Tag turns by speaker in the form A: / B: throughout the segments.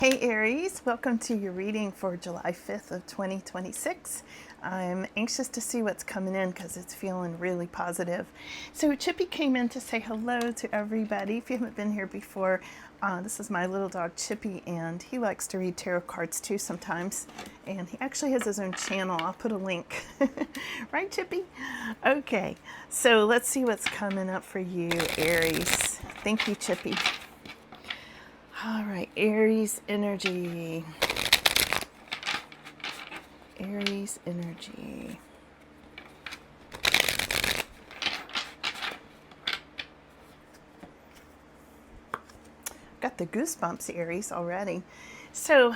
A: Hey Aries, welcome to your reading for July 5th of 2026. I'm anxious to see what's coming in because it's feeling really positive. So Chippy came in to say hello to everybody. If you haven't been here before, this is my little dog Chippy, and he likes to read tarot cards too sometimes. And he actually has his own channel. I'll put a link. Right, Chippy? Okay, so let's see what's coming up for you, Aries. Thank you, Chippy. All right, Aries energy. Aries energy. Got the goosebumps, Aries, already. So,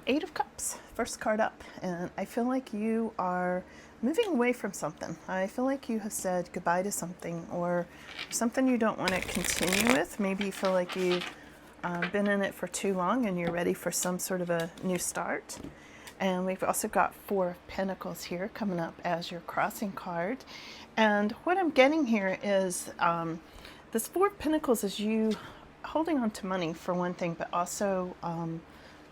A: Eight of Cups, first card up. And I feel like you are moving away from something. I feel like you have said goodbye to something, or something you don't want to continue with. Maybe you feel like you've been in it for too long and you're ready for some sort of a new start. And we've also got Four of Pentacles here coming up as your crossing card. And what I'm getting here is this Four of Pentacles is you holding on to money for one thing, but also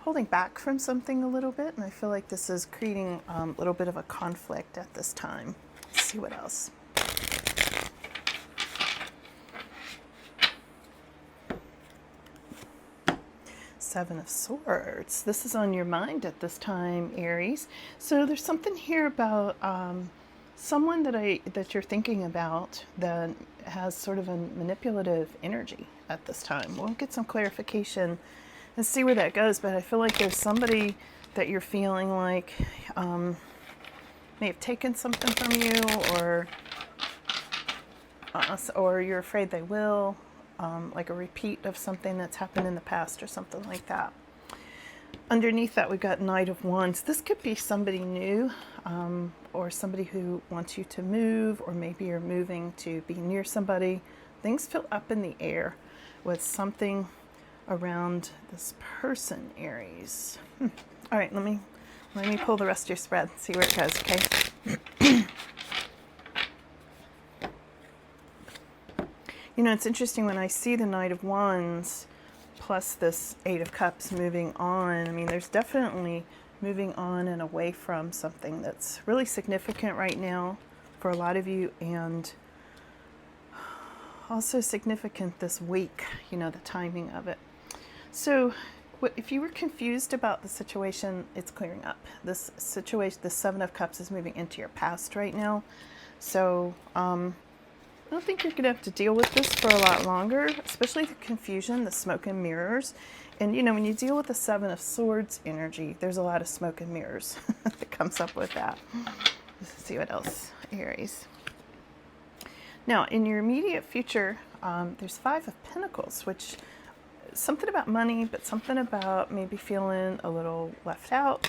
A: holding back from something a little bit. And I feel like this is creating a little bit of a conflict at this time. Let's see what else. Seven of Swords. This is on your mind at this time, Aries. So there's something here about someone that you're thinking about that has sort of a manipulative energy at this time. We'll get some clarification and see where that goes, but I feel like there's somebody that you're feeling like may have taken something from you, or you're afraid they will. Like a repeat of something that's happened in the past or something like that. Underneath that, we got Knight of Wands. This could be somebody new, or somebody who wants you to move, or maybe you're moving to be near somebody. Things feel up in the air with something around this person, Aries. All right, let me pull the rest of your spread, see where it goes, okay? You know, it's interesting when I see the Knight of Wands plus this Eight of Cups moving on. I mean, there's definitely moving on and away from something that's really significant right now for a lot of you, and also significant this week, you know, the timing of it. So if you were confused about the situation, it's clearing up. This situation, the Seven of Cups, is moving into your past right now. So, I don't think you're going to have to deal with this for a lot longer, especially the confusion, the smoke and mirrors. And, you know, when you deal with the Seven of Swords energy, there's a lot of smoke and mirrors that comes up with that. Let's see what else, Aries. Now, in your immediate future, there's Five of Pentacles, which is something about money, but something about maybe feeling a little left out,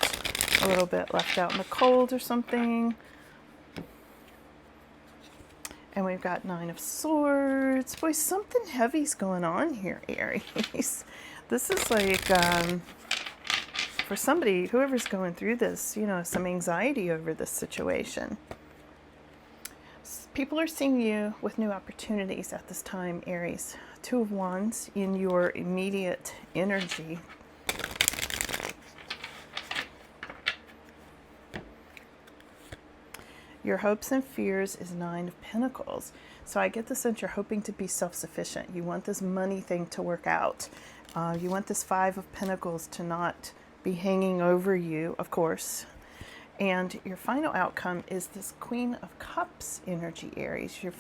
A: a little bit left out in the cold or something. And we've got Nine of Swords. Boy, something heavy's going on here, Aries. This is like, for somebody, whoever's going through this, you know, some anxiety over this situation. People are seeing you with new opportunities at this time, Aries. Two of Wands in your immediate energy. Your hopes and fears is Nine of Pentacles. So I get the sense you're hoping to be self-sufficient. You want this money thing to work out. You want this Five of Pentacles to not be hanging over you, of course. And your final outcome is this Queen of Cups energy, Aries. You're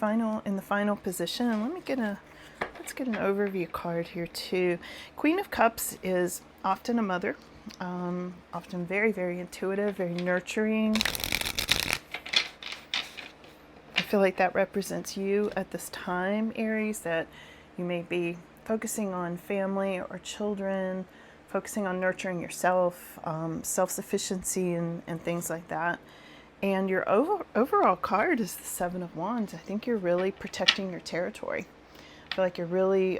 A: in the final position. And let's get an overview card here too. Queen of Cups is often a mother, often very, very intuitive, very nurturing. I feel like that represents you at this time, Aries, that you may be focusing on family or children, focusing on nurturing yourself, self-sufficiency and things like that. And your overall card is the Seven of Wands. I think you're really protecting your territory. I feel like you're really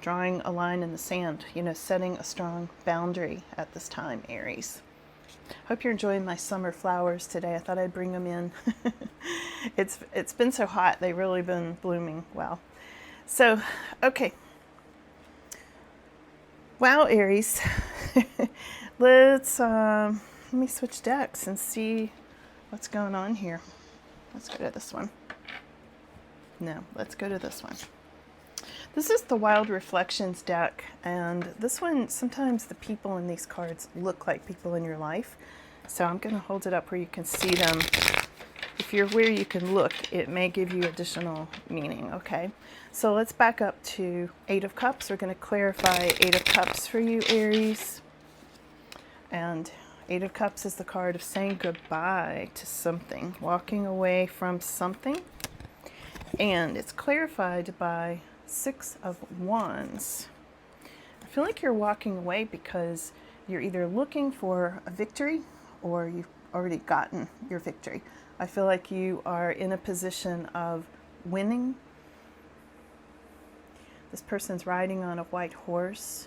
A: drawing a line in the sand, you know, setting a strong boundary at this time, Aries. Hope you're enjoying my summer flowers today. I thought I'd bring them in. It's been so hot. They've really been blooming well. So, okay. Wow, Aries. Let me switch decks and see what's going on here. Let's go to this one. No, let's go to this one. This is the Wild Reflections deck, and this one, sometimes the people in these cards look like people in your life. So I'm going to hold it up where you can see them. If you're where you can look, it may give you additional meaning, okay? So let's back up to Eight of Cups. We're going to clarify Eight of Cups for you, Aries. And Eight of Cups is the card of saying goodbye to something, walking away from something. And it's clarified by Six of Wands. I feel like you're walking away because you're either looking for a victory or you've already gotten your victory. I feel like you are in a position of winning. This person's riding on a white horse,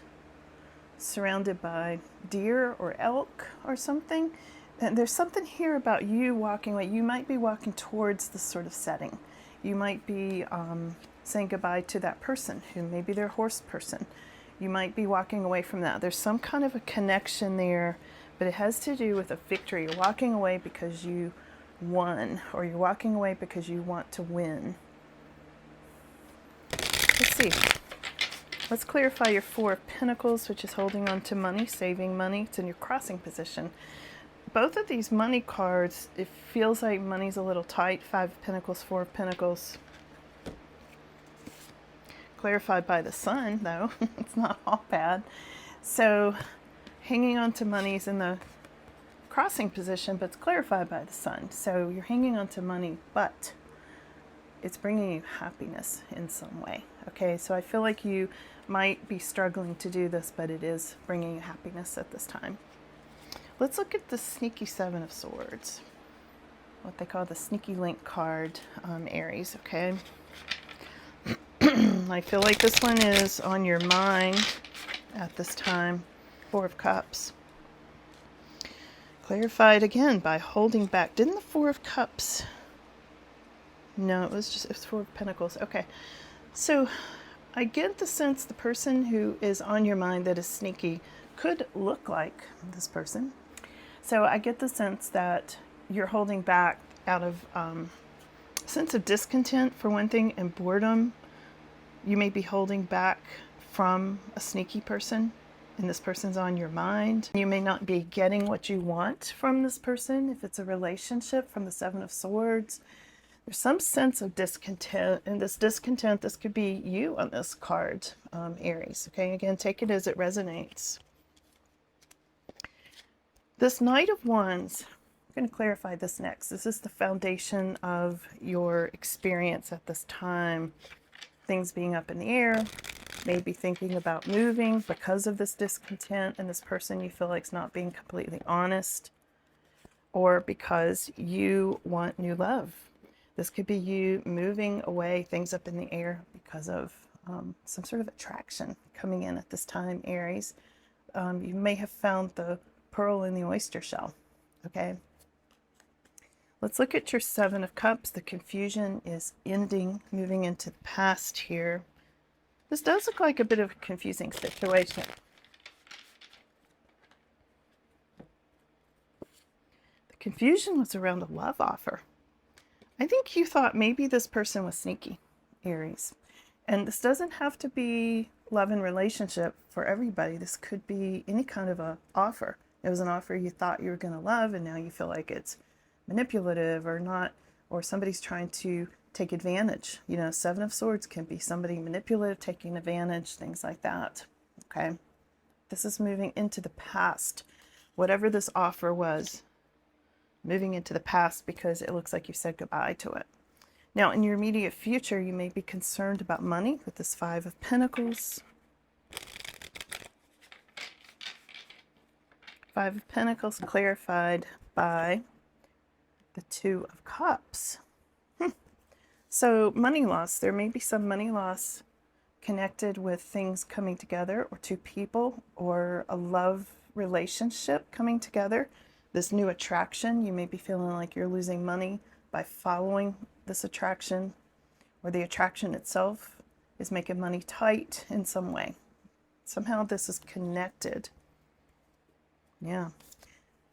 A: surrounded by deer or elk or something. And there's something here about you walking away. You might be walking towards this sort of setting. You might be saying goodbye to that person who maybe they're a horse person. You might be walking away from that. There's some kind of a connection there, but it has to do with a victory. You're walking away because you won, or you're walking away because you want to win. Let's see. Let's clarify your Four of Pentacles, which is holding on to money, saving money. It's in your crossing position. Both of these money cards, it feels like money's a little tight. Five of Pentacles, Four of Pentacles. Clarified by the Sun, though. It's not all bad. So hanging on to money's in the crossing position, but it's clarified by the Sun. So you're hanging on to money, but it's bringing you happiness in some way. Okay, so I feel like you might be struggling to do this, but it is bringing you happiness at this time. Let's look at the sneaky Seven of Swords, what they call the sneaky link card, Aries, okay? I feel like this one is on your mind at this time. Four of Cups. Clarified again by holding back. Didn't the Four of Cups... No, it was Four of Pentacles. Okay. So I get the sense the person who is on your mind that is sneaky could look like this person. So I get the sense that you're holding back out of sense of discontent, for one thing, and boredom. You may be holding back from a sneaky person, and this person's on your mind. You may not be getting what you want from this person. If it's a relationship, from the Seven of Swords, there's some sense of discontent, and this discontent, this could be you on this card, Aries. Okay, again, take it as it resonates. This Knight of Wands, I'm going to clarify this next. This is the foundation of your experience at this time. Things being up in the air, maybe thinking about moving because of this discontent, and this person you feel like is not being completely honest, or because you want new love. This could be you moving away, things up in the air because of some sort of attraction coming in at this time, Aries. You may have found the pearl in the oyster shell, okay? Let's look at your Seven of Cups. The confusion is ending, moving into the past here. This does look like a bit of a confusing situation. The confusion was around a love offer. I think you thought maybe this person was sneaky, Aries. And this doesn't have to be love and relationship for everybody. This could be any kind of a offer. It was an offer you thought you were going to love, and now you feel like it's manipulative or not, or somebody's trying to take advantage. You know, Seven of Swords can be somebody manipulative, taking advantage, things like that. Okay. This is moving into the past. Whatever this offer was, moving into the past because it looks like you said goodbye to it. Now, in your immediate future, you may be concerned about money with this Five of Pentacles. Five of Pentacles clarified by the Two of Cups. So money loss, there may be some money loss connected with things coming together, or two people, or a love relationship coming together. This new attraction, you may be feeling like you're losing money by following this attraction, or the attraction itself is making money tight in some way. Somehow this is connected. Yeah.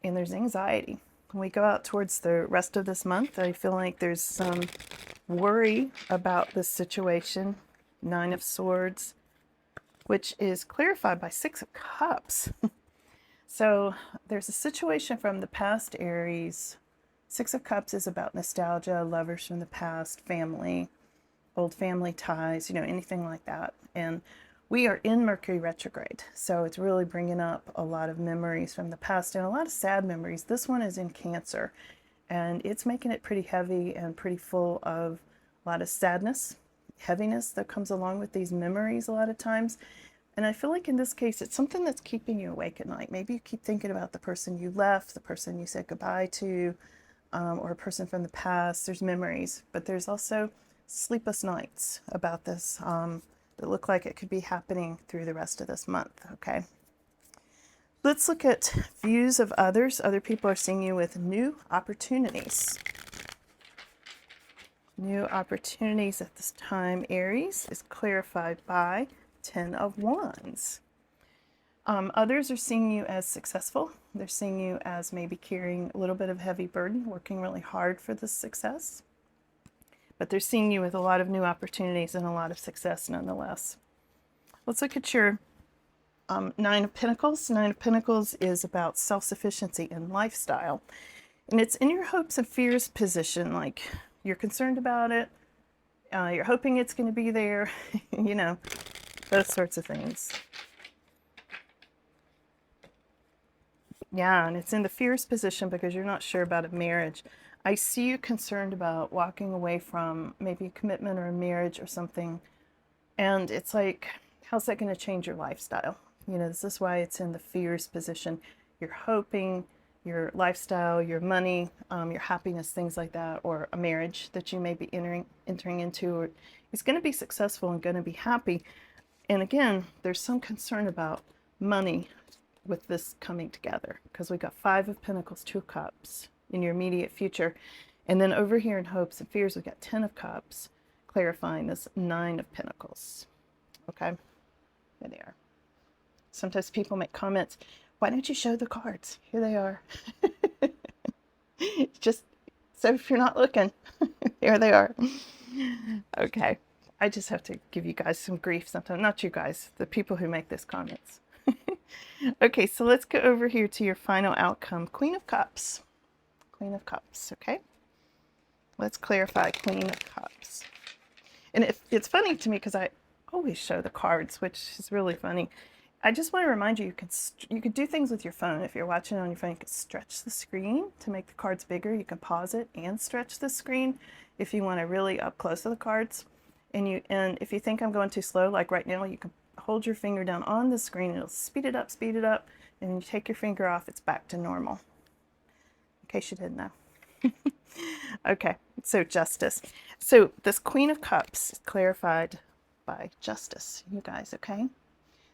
A: And there's anxiety. When we go out towards the rest of this month, I feel like there's some worry about this situation. 9 of Swords, which is clarified by 6 of Cups. So there's a situation from the past, Aries. 6 of Cups is about nostalgia, lovers from the past, family, old family ties, anything like that. And we are in Mercury retrograde, so it's really bringing up a lot of memories from the past and a lot of sad memories. This one is in Cancer, and it's making it pretty heavy and pretty full of a lot of sadness, heaviness that comes along with these memories a lot of times. And I feel like in this case, it's something that's keeping you awake at night. Maybe you keep thinking about the person you left, the person you said goodbye to, or a person from the past. There's memories, but there's also sleepless nights about this that look like it could be happening through the rest of this month, okay? Let's look at views of others. Other people are seeing you with new opportunities. New opportunities at this time, Aries, is clarified by 10 of Wands. Others are seeing you as successful. They're seeing you as maybe carrying a little bit of heavy burden, working really hard for this success. But they're seeing you with a lot of new opportunities and a lot of success nonetheless. Let's look at your 9 of Pentacles. 9 of Pentacles is about self-sufficiency and lifestyle. And it's in your hopes and fears position, like you're concerned about it, you're hoping it's going to be there, those sorts of things. Yeah, and it's in the fears position because you're not sure about a marriage. I see you concerned about walking away from maybe a commitment or a marriage or something. And it's like, how's that going to change your lifestyle? This is why it's in the fears position. You're hoping your lifestyle, your money, your happiness, things like that, or a marriage that you may be entering into, is going to be successful and going to be happy. And again, there's some concern about money with this coming together because we got 5 of Pentacles, 2 of Cups in your immediate future. And then over here in hopes and fears, we got 10 of Cups, clarifying this 9 of Pentacles. Okay, there they are. Sometimes people make comments, why don't you show the cards? Here they are. Just so if you're not looking, here they are. Okay, I just have to give you guys some grief sometimes. Not you guys, the people who make these comments. Okay, so let's go over here to your final outcome. Queen of Cups. Queen of Cups, okay? Let's clarify Queen of Cups. And it's funny to me because I always show the cards, which is really funny. I just want to remind you, you can do things with your phone. If you're watching on your phone, you can stretch the screen to make the cards bigger. You can pause it and stretch the screen if you want to really up close to the cards. And if you think I'm going too slow, like right now, you can hold your finger down on the screen. It'll speed it up, and then you take your finger off, it's back to normal. In case you didn't know. Okay, so Justice. So this Queen of Cups is clarified by Justice, you guys, okay?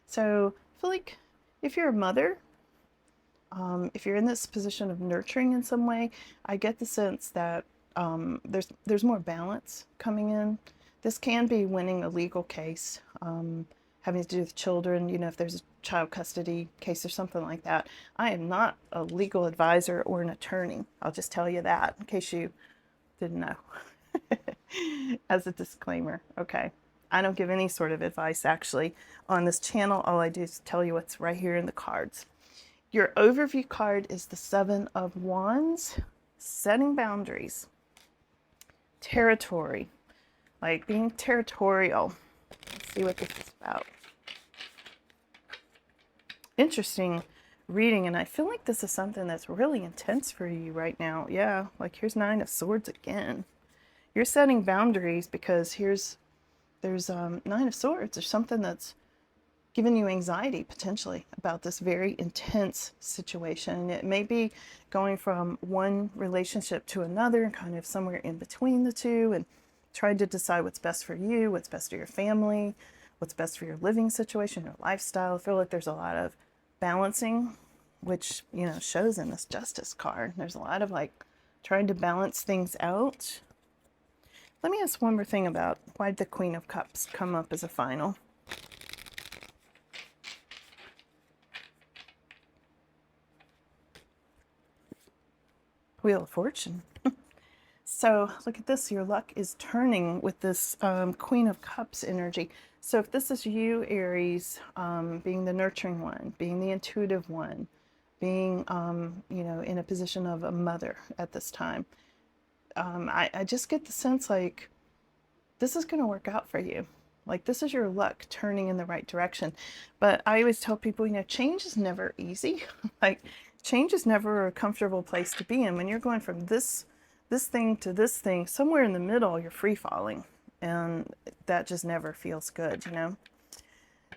A: So I feel like if you're a mother, if you're in this position of nurturing in some way, I get the sense that there's more balance coming in. This can be winning a legal case, having to do with children, if there's a child custody case or something like that. I am not a legal advisor or an attorney. I'll just tell you that in case you didn't know. As a disclaimer, okay? I don't give any sort of advice actually on this channel. All I do is tell you what's right here in the cards. Your overview card is the 7 of Wands, setting boundaries, territory, like being territorial. Let's see what this is about. Interesting reading, and I feel like this is something that's really intense for you right now. Yeah, like here's 9 of Swords again. You're setting boundaries because there's 9 of Swords. There's something that's giving you anxiety potentially about this very intense situation. It may be going from one relationship to another, kind of somewhere in between the two, and trying to decide what's best for you, what's best for your family, what's best for your living situation, your lifestyle. I feel like there's a lot of balancing, which, shows in this Justice card. There's a lot of like trying to balance things out. Let me ask one more thing about why did the Queen of Cups come up as a final? Wheel of Fortune. So look at this, your luck is turning with this Queen of Cups energy. So if this is you, Aries, being the nurturing one, being the intuitive one, being, you know, in a position of a mother at this time, I just get the sense like this is going to work out for you. Like this is your luck turning in the right direction. But I always tell people, you know, change is never easy. Like change is never a comfortable place to be in. When you're going from this thing to this thing, somewhere in the middle, you're free falling. And that just never feels good, you know?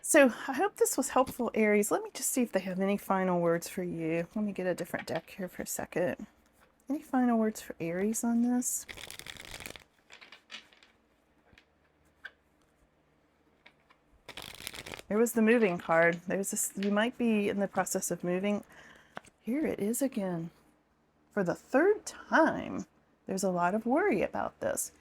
A: So I hope this was helpful, Aries. Let me just see if they have any final words for you. Let me get a different deck here for a second. Any final words for Aries on this? There was the moving card. There's this, you might be in the process of moving. Here it is again. For the third time, there's a lot of worry about this.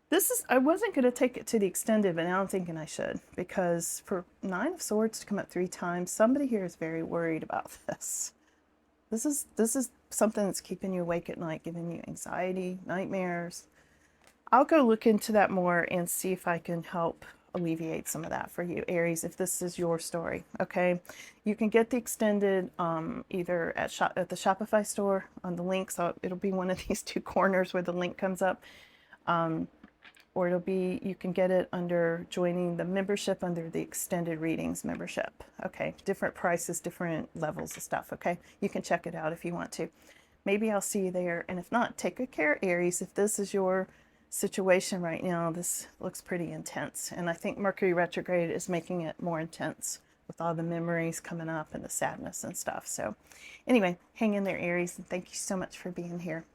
A: This is, I wasn't going to take it to the extended, but now I'm thinking I should, because for Nine of Swords to come up 3 times, somebody here is very worried about this. This is something that's keeping you awake at night, giving you anxiety, nightmares. I'll go look into that more and see if I can help alleviate some of that for you, Aries, if this is your story. Okay, you can get the extended either at the Shopify store on the link, so it'll be one of these 2 corners where the link comes up, or it'll be, you can get it under joining the membership under the extended readings membership. Okay, different prices, different levels of stuff. Okay, you can check it out if you want to. Maybe I'll see you there, and if not, take good care, Aries. If this is your situation right now, this looks pretty intense, and I think Mercury retrograde is making it more intense with all the memories coming up and the sadness and stuff. So anyway, hang in there, Aries, and thank you so much for being here.